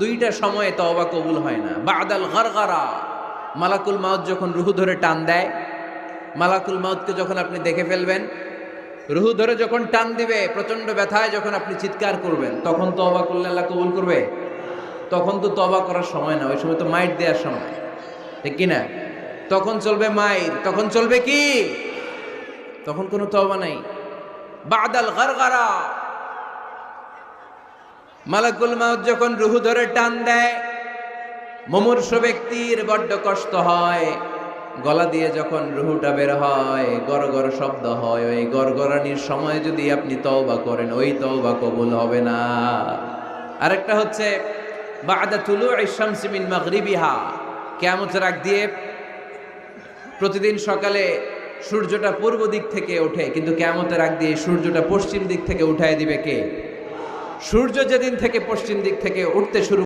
দুইটা সময়ে তওবা কবুল হয় না। বাদাল গারগারা, মালাকুল মাউত যখন রুহু ধরে টান দেয়, মালাকুল মাউতকে যখন আপনি দেখে ফেলবেন, রুহু ধরে যখন টান দিবে, প্রচন্ড ব্যথায় যখন আপনি চিৎকার করবেন, তখন তওবা করলে আল্লাহ কবুল করবে? তখন তো তওবা করার সময় না, ওই সময় তো মাইর দেওয়ার সময়, ঠিক কি না? তখন চলবে মাইর, তখন চলবে কি? তখন কোনো তওবা নাই। বাদাল গারগারা, মালাকুল মাউত যখন রুহু ধরে টান দেয়, মুমূর্ষু ব্যক্তির বড্ড কষ্ট হয়। গলা দিয়ে যখন রুহুটা বের হয়, গড়গড় শব্দ হয়, ওই গড়গড়ানির সময় যদি আপনি তওবা করেন, ওই তওবা কবুল হবে না। আরেকটা হচ্ছে বাদা তুলুইশ শামসি মিন মাগরিবিহা, কিয়ামতের আগ দিয়ে প্রতিদিন সকালে সূর্যটা পূর্ব দিক থেকে ওঠে, কিন্তু কিয়ামতের আগ দিয়ে সূর্যটা পশ্চিম দিক থেকে উঠায় দিবে কে? সূর্য যেদিন থেকে পশ্চিম দিক থেকে উঠতে শুরু